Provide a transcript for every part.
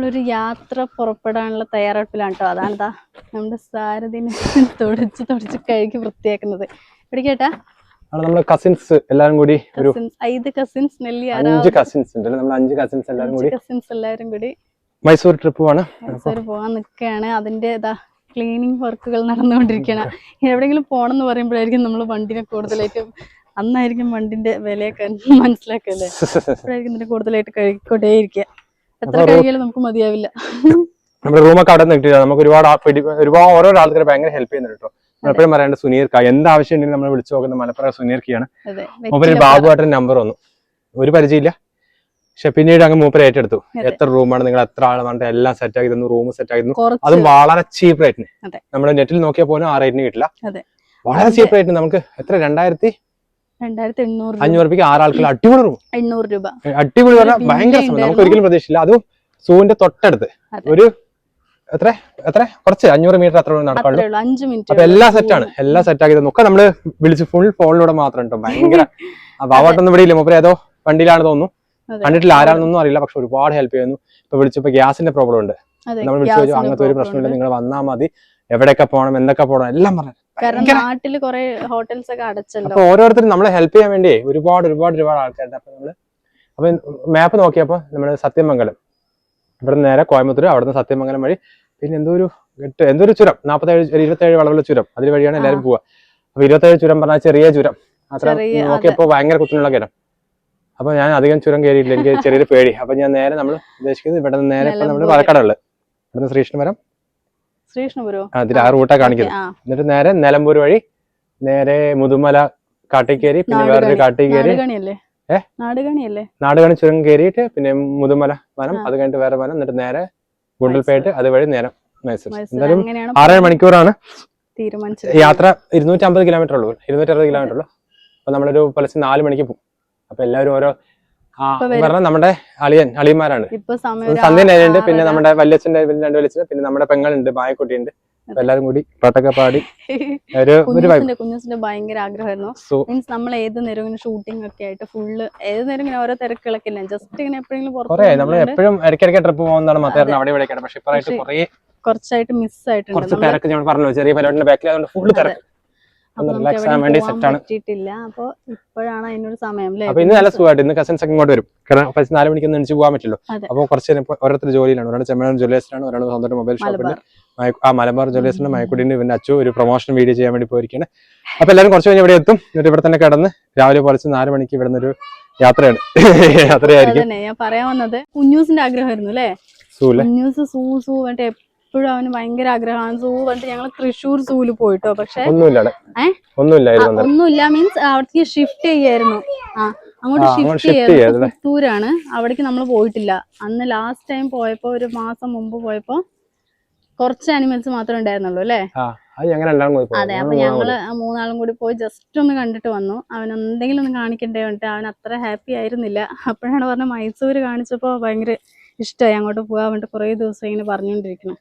നമ്മളൊരു യാത്ര പുറപ്പെടാനുള്ള തയ്യാറെടുപ്പിലാണ് കേട്ടോ. അതാണിതാ നമ്മുടെ സാരഥിനെ തുടച്ച് കഴുകി വൃത്തിയാക്കുന്നത്. പിടിക്കേട്ടാ നമ്മള് കസിൻസ് എല്ലാരും കൂടി ഒരു 5 കസിൻസ് 5 കസിൻസ് ഉണ്ട്. നമ്മൾ 5 കസിൻസ് എല്ലാരും കൂടി മൈസൂർ ട്രിപ്പ് പോവാണ്. മൈസൂർ പോകാൻ നിൽക്കുകയാണ്. അതിന്റെ ക്ലീനിങ് വർക്കുകൾ നടന്നുകൊണ്ടിരിക്കുകയാണ്. എവിടെയെങ്കിലും പോകണം എന്ന് പറയുമ്പോഴായിരിക്കും നമ്മൾ വണ്ടിനെ കൂടുതലായിട്ടും അന്നായിരിക്കും വണ്ടിന്റെ വിലയൊക്കെ മനസ്സിലാക്കല്ലേ. അപ്പോഴായിരിക്കും ഇതിന്റെ കൂടുതലായിട്ട് കഴുകിക്കൊണ്ടേ ഇരിക്കുക. എത്ര കഴുകിയാലും നമുക്ക് മതിയാവില്ല. നമ്മുടെ റൂമൊക്കെ അവിടെ നിന്നിട്ട് നമുക്ക് ഒരുപാട് ഓരോ ആൾക്കാരെ ഭയങ്കര ഹെൽപ്പ് ചെയ്യുന്നുണ്ട് കേട്ടോ. എപ്പോഴും പറയേണ്ട സുനീർക്ക എന്താവശ്യം ഉണ്ടെങ്കിലും നമ്മൾ വിളിച്ചു നോക്കുന്ന മലപ്പുറം സുനീർക്കാണ്. മൂപ്പര് ബാബുവായിട്ടൊരു നമ്പർ വന്നു, ഒരു പരിചയമില്ല. പക്ഷെ പിന്നീട് അങ്ങ് മൂപ്പര് ഏറ്റെടുത്തു. എത്ര റൂമാണ് നിങ്ങൾ എത്ര ആൾ പറഞ്ഞിട്ട് എല്ലാം സെറ്റ് ആക്കി തന്നു, റൂം സെറ്റ് ആക്കി തന്നു. അതും വളരെ ചീപ്പ് റേറ്റിന്. നമ്മൾ നെറ്റിൽ നോക്കിയാൽ പോലും ആ റേറ്റിന് കിട്ടില്ല. വളരെ ചീപ്പ് റേറ്റിന് നമുക്ക് എത്ര 2800 രൂപയ്ക്ക് 6 ആൾക്കുള്ള അടിപൊളി റൂം. 800 രൂപ അടിപൊളി പറഞ്ഞാൽ ഭയങ്കര സമയം നമുക്ക് ഒരിക്കലും പ്രതീക്ഷിച്ചില്ല. അതും സൂവിന്റെ തൊട്ടടുത്ത് ഒരു എത്ര കുറച്ച് 500 മീറ്റർ അത്ര നടക്കാനുള്ളൂ. അപ്പൊ എല്ലാം സെറ്റാണ്, എല്ലാം സെറ്റ് ആക്കി നോക്കാം. നമ്മള് വിളിച്ച് ഫുൾ ഫോണിലൂടെ മാത്രം കേട്ടോ. ഭയങ്കര ബാബോട്ടൊന്നും ഇവിടെ ഇല്ല, മൂപ്പര് ഏതോ വണ്ടിയിലാണ് തോന്നുന്നു. കണ്ടിട്ടില്ല, ആരാണെന്നൊന്നും അറിയില്ല. പക്ഷെ ഒരുപാട് ഹെൽപ്പ് ചെയ്യുന്നു. ഇപ്പൊ വിളിച്ചപ്പോ ഗ്യാസിന്റെ പ്രോബ്ലം ഉണ്ട്. നമ്മൾ വിളിച്ചു ചോദിച്ചു അങ്ങനത്തെ ഒരു പ്രശ്നമില്ല, നിങ്ങൾ വന്നാൽ മതി, എവിടെയൊക്കെ പോകണം എന്തൊക്കെ പോകണം എല്ലാം പറഞ്ഞു. നാട്ടില് കുറെ ഹോട്ടൽസ് ഒക്കെ അടച്ചല്ലോ. അപ്പൊ ഓരോരുത്തരും നമ്മളെ ഹെൽപ്പ് ചെയ്യാൻ വേണ്ടി ഒരുപാട് ആൾക്കാരുണ്ട്. അപ്പൊ മാപ്പ് നോക്കിയപ്പോ നമ്മള് സത്യമംഗലം, ഇവിടെ നേരെ കോയമ്പത്തൂർ, അവിടുന്ന് സത്യമംഗലം വഴി പിന്നെ എന്തോ ഒരു ചുരം 27 വളവുള്ള ചുരം, അതിൽ വഴിയാണ് എല്ലാവരും പോവുക. അപ്പൊ 27 ചുരം പറഞ്ഞാൽ ചെറിയ ചുരം അത്ര നോക്കിയപ്പോ ഭയങ്കര കുത്തിനുള്ള കയറ്റം. അപ്പൊ ഞാൻ അധികം ചുരം കയറിയില്ല, എനിക്ക് ചെറിയൊരു പേടി. അപ്പൊ ഞാൻ നേരെ നമ്മൾ ഉദ്ദേശിക്കുന്നത് ഇവിടെ നിന്ന് നേരെ ഇപ്പൊ നമ്മള് പാലക്കാടുള്ളത്, ഇവിടുന്ന് ശ്രീകൃഷ്ണപുരം അതിൽ ആ റൂട്ടാ കാണിക്കുന്നത്. എന്നിട്ട് നേരെ നിലമ്പൂർ വഴി നേരെ മുതുമല കാട്ടിക്കേരി, പിന്നെ വേറൊരു കാട്ടിക്കേരി നാടുകാണി ചുരം കയറിയിട്ട് പിന്നെ മുതുമല വനം, അത് കഴിഞ്ഞിട്ട് വേറെ വനം, എന്നിട്ട് നേരെ ഗുണ്ടൽപേട്ട്, അതുവഴി നേരം മൈസൂർ. എന്തായാലും 6 മണിക്കൂറാണ് യാത്ര. 250 കിലോമീറ്റർ ഉള്ളൂ, 260 കിലോമീറ്റർ ഉള്ളൂ. അപ്പൊ നമ്മളൊരു പുലർച്ചെ 4 മണിക്ക് പോകും. അപ്പൊ എല്ലാവരും ഓരോ പറഞ്ഞാൽ നമ്മുടെ അളിയന്മാരാണ്. സന്ധ്യ നേരുണ്ട്, പിന്നെ നമ്മുടെ വല്യച്ഛൻ്റെ 2 വല്യച്ഛന്, പിന്നെ നമ്മുടെ പെങ്ങളുണ്ട്, മായക്കുട്ടിയുണ്ട്. എല്ലാരും കൂടി പാട്ടൊക്കെ പാടി കുഞ്ഞുസിന്റെ ഭയങ്കര ആഗ്രഹമായിരുന്നു. മീൻസ് നമ്മൾ ഏത് നേരം ഇങ്ങനെ ഷൂട്ടിംഗ് ഒക്കെ ആയിട്ട് ഫുള്ള് ഏത് നേരം ഇങ്ങനെ ഓരോ തിരക്കുകളൊക്കെ ഇല്ല, ജസ്റ്റ് ഇങ്ങനെ എപ്പോഴെങ്കിലും നമ്മൾ എപ്പോഴും ഇടയ്ക്കിടയ്ക്ക് ട്രിപ്പ് പോകുന്നതാണ് മത്തേറിന് അവിടെ ഇവിടെയൊക്കെ. പക്ഷെ കുറച്ചായിട്ട് മിസ് ആയിട്ടുണ്ട്. തിരക്ക് ഞാൻ പറഞ്ഞു, ചെറിയ പരിപാടിന്റെ ബാക്കിൽ അതുകൊണ്ട് ഫുള്ള് തിരക്ക്. പറ്റിയിട്ടില്ല. അപ്പൊ ഇപ്പോഴാണ് അതിനൊരു സമയം. അപ്പൊ ഇന്ന് നല്ല സുഖമായിട്ട് ഇന്ന് കസിൻസ് ഒക്കെ ഇങ്ങോട്ട് വരും. കാരണം 4 മണിക്ക് ഒന്നും എണിച്ച് പോകാൻ പറ്റില്ലോ. അപ്പൊ കുറച്ച് ഓരോരുത്തർ ജോലിയിലാണ്. ഒരാൾ ചെമ്മനാട് ജ്വല്ലേഴ്സിലാണ്, ഒരാൾ സ്വന്തം മൊബൈൽ ഷോപ്പിൽ മലബാർ ജ്വല്ലേഴ്സിന്റെ മയക്കുട്ടിന്റെ പിന്നെ അച്ചു ഒരു പ്രൊമോഷൻ വീഡിയോ ചെയ്യാൻ വേണ്ടി പോയിരിക്കുകയാണ്. അപ്പൊ എല്ലാവരും കുറച്ച് കഴിഞ്ഞ് ഇവിടെ എത്തും. എന്നിട്ട് ഇവിടെ തന്നെ കിടന്ന് രാവിലെ പുലർച്ചെ 4 മണിക്ക് ഇവിടെ നിന്നൊരു യാത്രയായിരിക്കും. ഞാൻ പറയാൻ വന്നത് കുഞ്ഞൂസിന്റെ ആഗ്രഹമായിരുന്നു അല്ലേ. കുഞ്ഞൂസ് സൂ എപ്പോഴും അവന് ഭയങ്കര ആഗ്രഹമാണ് സൂ പറഞ്ഞിട്ട്. ഞങ്ങൾ തൃശ്ശൂർ സൂല് പോയിട്ടോ, പക്ഷെ ഒന്നുമില്ല മീൻസ് അവിടേക്ക് ഷിഫ്റ്റ് ചെയ്യായിരുന്നു. അങ്ങോട്ട് ഷിഫ്റ്റ് ചെയ്യായിരുന്നു. പുത്തൂരാണ്, അവിടേക്ക് നമ്മൾ പോയിട്ടില്ല. അന്ന് ലാസ്റ്റ് ടൈം പോയപ്പോ ഒരു മാസം മുമ്പ് പോയപ്പോ കുറച്ച് അനിമൽസ് മാത്രമേ ഉണ്ടായിരുന്നുള്ളൂ അല്ലേ. അതെ, അപ്പൊ ഞങ്ങള് 3 ആളും കൂടി പോയി ജസ്റ്റ് ഒന്ന് കണ്ടിട്ട് വന്നു. അവൻ എന്തെങ്കിലും ഒന്ന് കാണിക്കണ്ടേ വേണ്ടിട്ട് അവൻ അത്ര ഹാപ്പി ആയിരുന്നില്ല. അപ്പോഴാണ് പറഞ്ഞ മൈസൂര് കാണിച്ചപ്പോ ഭയങ്കര ഇഷ്ടമായി, അങ്ങോട്ട് പോകാൻ വേണ്ടിട്ട് കുറേ ദിവസം ഇങ്ങനെ പറഞ്ഞുകൊണ്ടിരിക്കണം.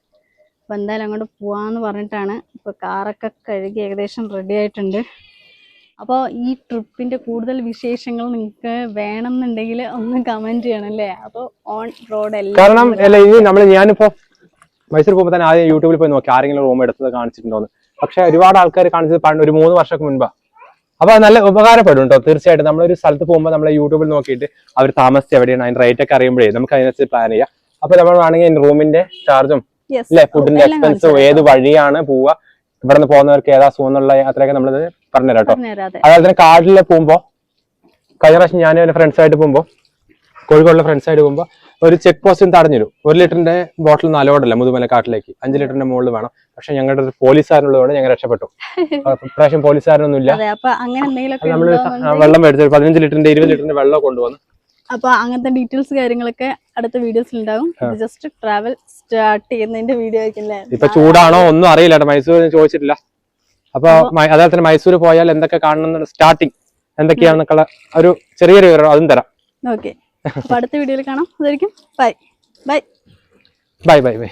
അപ്പൊ എന്തായാലും അങ്ങോട്ട് പോവാന്ന് പറഞ്ഞിട്ടാണ്. ഇപ്പൊ കാറൊക്കെ കഴുകി ഏകദേശം റെഡി ആയിട്ടുണ്ട്. അപ്പോൾ ഈ ട്രിപ്പിന്റെ കൂടുതൽ വിശേഷങ്ങൾ നിങ്ങൾക്ക് വേണമെന്നുണ്ടെങ്കിൽ ഒന്ന് കമന്റ് ചെയ്യണം അല്ലേ. അപ്പോൾ ഓൺ റോഡ് ഞാനിപ്പോ മൈസൂർ പോകുമ്പോൾ തന്നെ ആദ്യം യൂട്യൂബിൽ പോയി നോക്കി ആരെങ്കിലും റൂം എടുത്തത് കാണിച്ചിട്ടുണ്ടോന്ന്. പക്ഷെ ഒരുപാട് ആൾക്കാർ കാണിച്ചത് ഒരു 3 വർഷങ്ങൾക്ക് മുൻപാ. അപ്പൊ അത് നല്ല ഉപകാരപ്പെടും കേട്ടോ. തീർച്ചയായിട്ടും നമ്മളൊരു സ്ഥലത്ത് പോകുമ്പോൾ നമ്മൾ യൂട്യൂബിൽ നോക്കിയിട്ട് അവർ താമസിച്ച് എവിടെയാണ് അതിന്റെ റേറ്റ് ഒക്കെ അറിയുമ്പോഴേ നമുക്ക് അതിനനുസരിച്ച് പ്ലാൻ ചെയ്യാം. അപ്പൊ നമ്മൾ വേണമെങ്കിൽ റൂമിന്റെ ചാർജും അല്ലെ ഫുഡിന്റെ എക്സ്പെൻസും ഏത് വഴിയാണ് പോവുക, ഇവിടെ നിന്ന് പോകുന്നവർക്ക് ഏതാ സുഖമെന്നുള്ള യാത്രയൊക്കെ നമ്മളത് പറഞ്ഞുതരാം കേട്ടോ. അതുപോലെ തന്നെ കാട്ടിൽ പോകുമ്പോ കഴിഞ്ഞ പ്രാവശ്യം ഞാൻ എന്റെ ഫ്രണ്ട്സായിട്ട് പോകുമ്പോ കോഴിക്കോടിലെ ഫ്രണ്ട്സായിട്ട് പോകുമ്പോൾ ഒരു ചെക്ക് പോസ്റ്റിന് തടഞ്ഞിരും. 1 ലിറ്ററിന്റെ ബോട്ടിൽ ഒന്നും അലോഡല്ല മുതുമല കാട്ടിലേക്ക്. 5 ലിറ്ററിന്റെ മുകളിൽ വേണം. പക്ഷെ ഞങ്ങളുടെ ഒരു പോലീസുകാരനുള്ളതോടെ ഞങ്ങൾ രക്ഷപ്പെട്ടു. ഇപ്രാവശ്യം പോലീസുകാരനൊന്നും ഇല്ല. നമ്മള് വെള്ളം മേടിച്ചു 15 ലിറ്ററിന്റെ 20 ലിറ്ററിന്റെ വെള്ളം കൊണ്ടുവന്നു. അപ്പൊ അങ്ങനത്തെ ഡീറ്റെയിൽസ് കാര്യങ്ങളൊക്കെ അടുത്ത വീഡിയോസിൽ ഉണ്ടാവും. ജസ്റ്റ് ട്രാവൽ സ്റ്റാർട്ട് ചെയ്യുന്നതിന്റെ വീഡിയോ ആയിരിക്കില്ലേ. ഇപ്പൊ ചൂടാണോ ഒന്നും അറിയില്ല, മൈസൂർ ചോദിച്ചിട്ടില്ല. അപ്പൊ അതേപോലെ തന്നെ മൈസൂർ പോയാൽ എന്തൊക്കെ കാണണം, സ്റ്റാർട്ടിങ് എന്തൊക്കെയാണെന്നൊക്കെ ഒരു ചെറിയൊരു വിവരം അതും തരാം. ഓക്കെ, അപ്പൊ അടുത്ത വീഡിയോയിൽ കാണാം. അതായിരിക്കും bye bye bye bye bye.